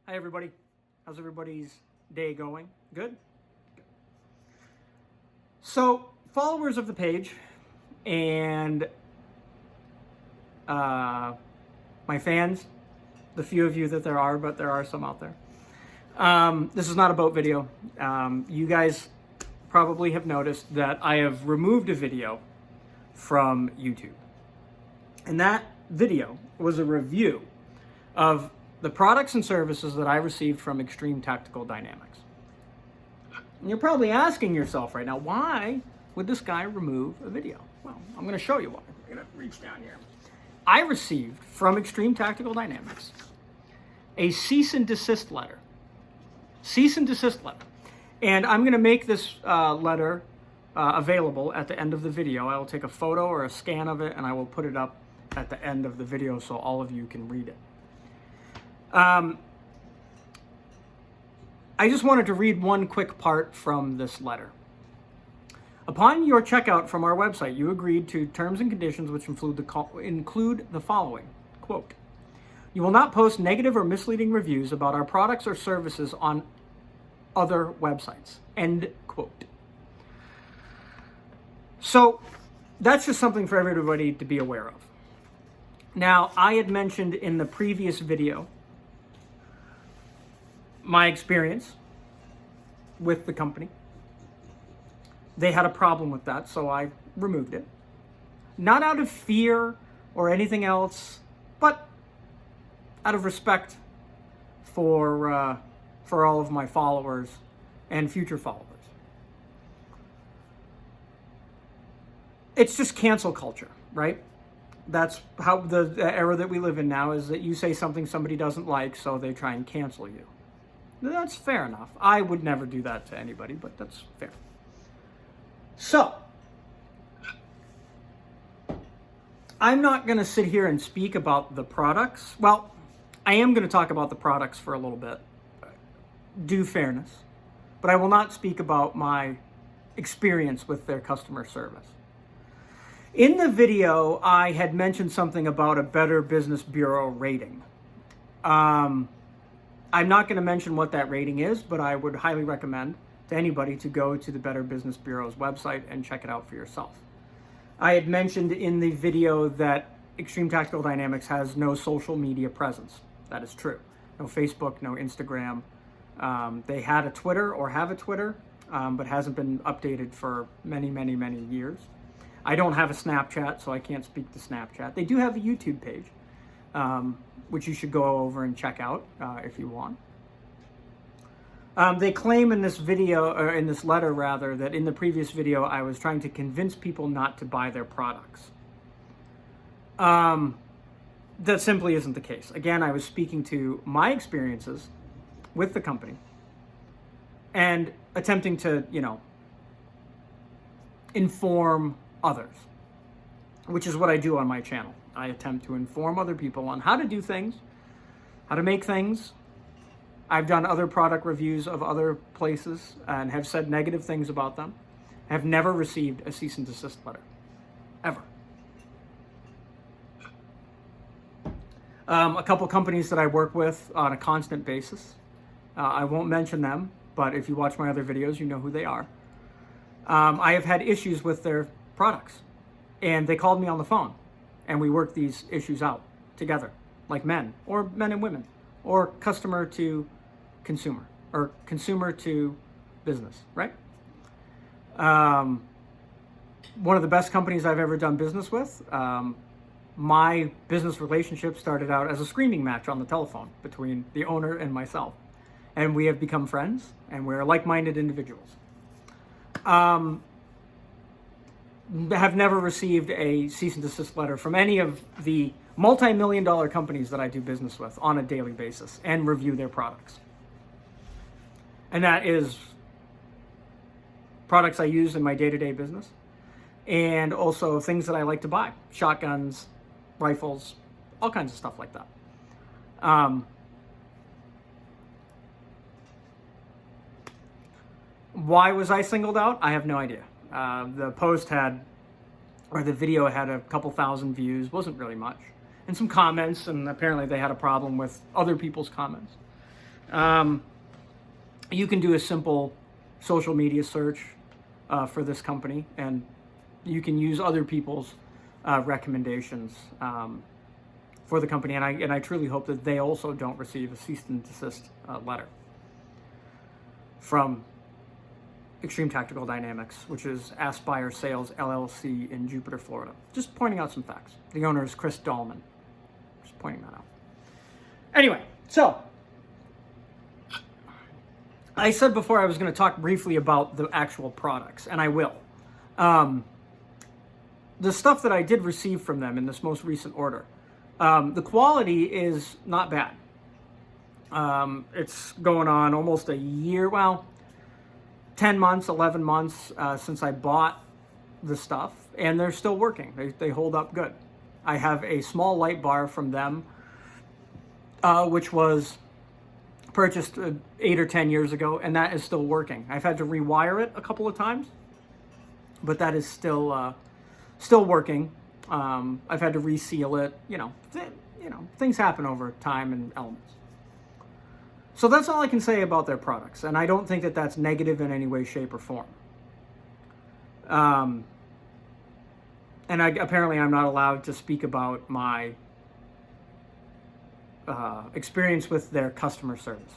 Hi, everybody. How's everybody's day going? Good? So, followers of the page and my fans, the few of you that there are, but there are some out there. This is not a boat video. You guys probably have noticed that I have removed a video from YouTube. And that video was a review of the products and services that I received from Extreme Tactical Dynamics. And you're probably asking yourself right now, why would this guy remove a video? Well, I'm going to show you why. I'm going to reach down here. I received from Extreme Tactical Dynamics a cease and desist letter. Cease and desist letter. And I'm going to make this letter available at the end of the video. I will take a photo or a scan of it and I will put it up at the end of the video so all of you can read it. I just wanted to read one quick part from this letter. Upon your checkout from our website, you agreed to terms and conditions which include the following, quote, you will not post negative or misleading reviews about our products or services on other websites, end quote. So that's just something for everybody to be aware of. Now, I had mentioned in the previous video my experience with the company. They had a problem with that, so I removed it. Not out of fear or anything else, but out of respect for all of my followers and future followers. It's just cancel culture, right? That's how the era that we live in now is that you say something somebody doesn't like, so they try and cancel you. That's fair enough. I would never do that to anybody, but that's fair. So, I'm not going to sit here and speak about the products. Well, I am going to talk about the products for a little bit, due fairness, but I will not speak about my experience with their customer service. In the video, I had mentioned something about a Better Business Bureau rating. I'm not going to mention what that rating is, but I would highly recommend to anybody to go to the Better Business Bureau's website and check it out for yourself. I had mentioned in the video that Extreme Tactical Dynamics has no social media presence. That is true. No Facebook, no Instagram. They had a Twitter or have a Twitter, but hasn't been updated for many, many, many years. I don't have a Snapchat, so I can't speak to Snapchat. They do have a YouTube page, which you should go over and check out if you want. They claim in this video, or in this letter rather, that in the previous video I was trying to convince people not to buy their products. That simply isn't the case. Again, I was speaking to my experiences with the company and attempting to, inform others, which is what I do on my channel. I attempt to inform other people on how to do things, how to make things. I've done other product reviews of other places and have said negative things about them. I have never received a cease and desist letter, ever. A couple companies that I work with on a constant basis. I won't mention them, but if you watch my other videos, you know who they are. I have had issues with their products, and they called me on the phone. And we work these issues out together, like men, or men and women, or customer to consumer, or consumer to business, right? One of the best companies I've ever done business with, my business relationship started out as a screaming match on the telephone between the owner and myself. And we have become friends, and we're like-minded individuals. Have never received a cease and desist letter from any of the multi-million-dollar companies that I do business with on a daily basis and review their products. And that is products I use in my day-to-day business and also things that I like to buy, shotguns, rifles, all kinds of stuff like that. Why was I singled out? I have no idea. The post had, or the video had a couple thousand views, wasn't really much, and some comments, and apparently they had a problem with other people's comments. You can do a simple social media search for this company, and you can use other people's recommendations for the company. And I truly hope that they also don't receive a cease and desist letter from Extreme Tactical Dynamics, which is Aspire Sales LLC in Jupiter, Florida. Just pointing out some facts. The owner is Chris Dahlman. Just pointing that out. Anyway, so I said before I was going to talk briefly about the actual products, and I will. The stuff that I did receive from them in this most recent order, the quality is not bad. It's going on almost a year, well, 10 months, 11 months since I bought the stuff, and they're still working. They hold up good. I have a small light bar from them, which was purchased 8 or 10 years ago, and that is still working. I've had to rewire it a couple of times, but that is still working. I've had to reseal it. Things happen over time and elements. So that's all I can say about their products, and I don't think that that's negative in any way, shape, or form. Apparently I'm not allowed to speak about my experience with their customer service.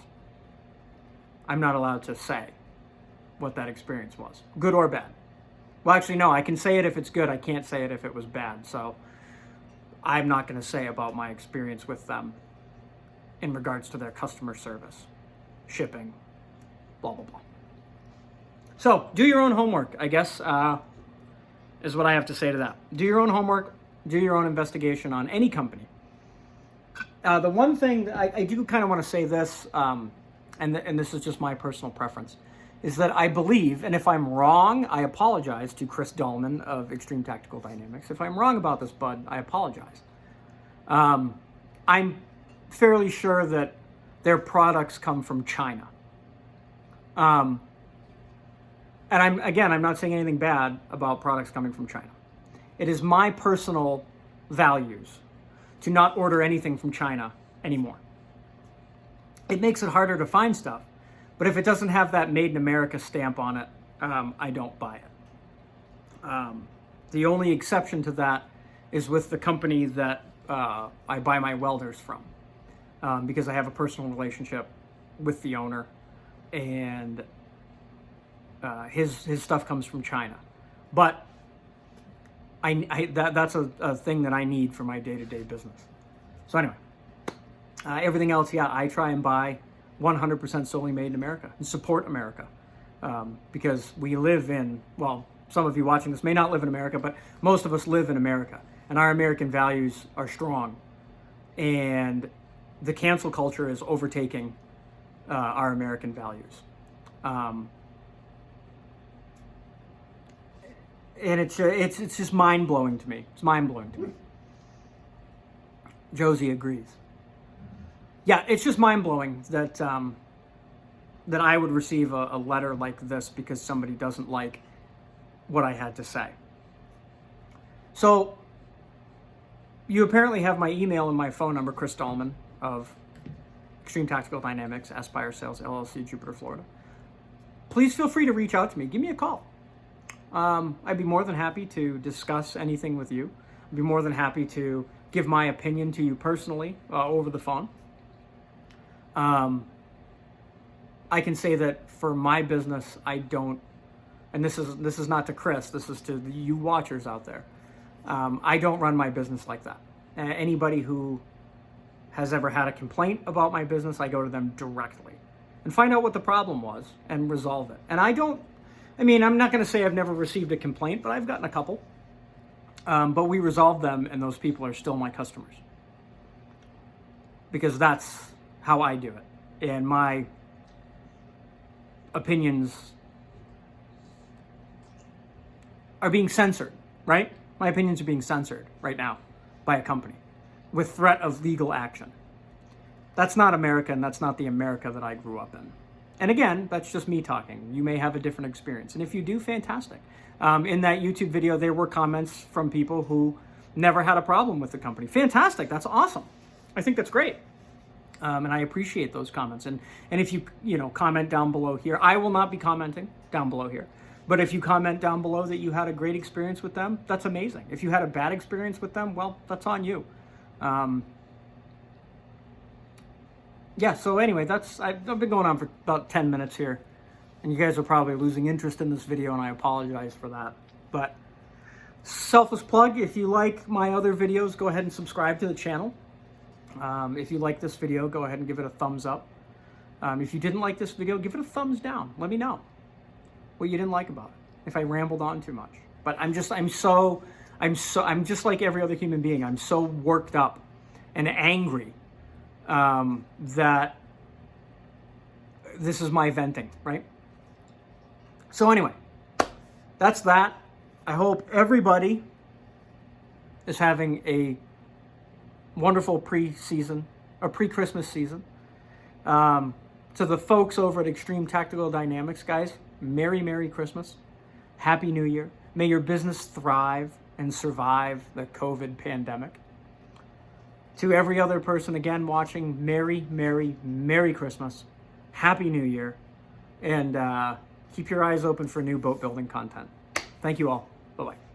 I'm not allowed to say what that experience was, good or bad. Well, actually, no, I can say it if it's good. I can't say it if it was bad. So I'm not going to say about my experience with them in regards to their customer service, shipping, blah, blah, blah. So do your own homework, I guess, is what I have to say to that. Do your own homework, do your own investigation on any company. The one thing that I do kind of want to say this, and this is just my personal preference, is that I believe, and if I'm wrong, I apologize to Chris Dahlman of Extreme Tactical Dynamics. If I'm wrong about this, bud, I apologize. I'm fairly sure that their products come from China. And I'm not saying anything bad about products coming from China. It is my personal values to not order anything from China anymore. It makes it harder to find stuff, but if it doesn't have that Made in America stamp on it, I don't buy it. The only exception to that is with the company that I buy my welders from, because I have a personal relationship with the owner, and his stuff comes from China. But that's a thing that I need for my day-to-day business. So anyway, everything else, yeah, I try and buy 100% solely made in America and support America, because we live in, well, some of you watching this may not live in America, but most of us live in America, and our American values are strong, and the cancel culture is overtaking our American values. And it's just mind-blowing to me. It's mind-blowing to me. Josie agrees. Yeah, it's just mind-blowing that that I would receive a letter like this because somebody doesn't like what I had to say. So you apparently have my email and my phone number, Chris Dahlman of Extreme Tactical Dynamics, Aspire Sales LLC, Jupiter, Florida. Please feel free to reach out to me. Give me a call. I'd be more than happy to discuss anything with you. I'd be more than happy to give my opinion to you personally over the phone. I can say that for my business, I don't, and this is not to Chris, this is to you watchers out there. I don't run my business like that. Anybody who has ever had a complaint about my business, I go to them directly and find out what the problem was and resolve it. And I'm not going to say I've never received a complaint, but I've gotten a couple. But we resolve them, and those people are still my customers. Because that's how I do it. And my opinions are being censored, right? My opinions are being censored right now by a company with threat of legal action. That's not America, and that's not the America that I grew up in. And again, that's just me talking. You may have a different experience. And if you do, fantastic. In that YouTube video, there were comments from people who never had a problem with the company. Fantastic. That's awesome. I think that's great. And I appreciate those comments. And if you comment down below here, I will not be commenting down below here. But if you comment down below that you had a great experience with them, that's amazing. If you had a bad experience with them, well, that's on you. Yeah, so anyway, I've been going on for about 10 minutes here. And you guys are probably losing interest in this video, and I apologize for that. But selfless plug, if you like my other videos, go ahead and subscribe to the channel. If you like this video, go ahead and give it a thumbs up. If you didn't like this video, give it a thumbs down. Let me know what you didn't like about it, if I rambled on too much. But I'm just like every other human being. I'm so worked up and angry that this is my venting, right? So anyway, that's that. I hope everybody is having a wonderful pre-Christmas season. To the folks over at Extreme Tactical Dynamics, guys, Merry Christmas. Happy New Year. May your business thrive and survive the COVID pandemic. To every other person, again, watching, Merry Christmas. Happy New Year. And keep your eyes open for new boat building content. Thank you all. Bye-bye.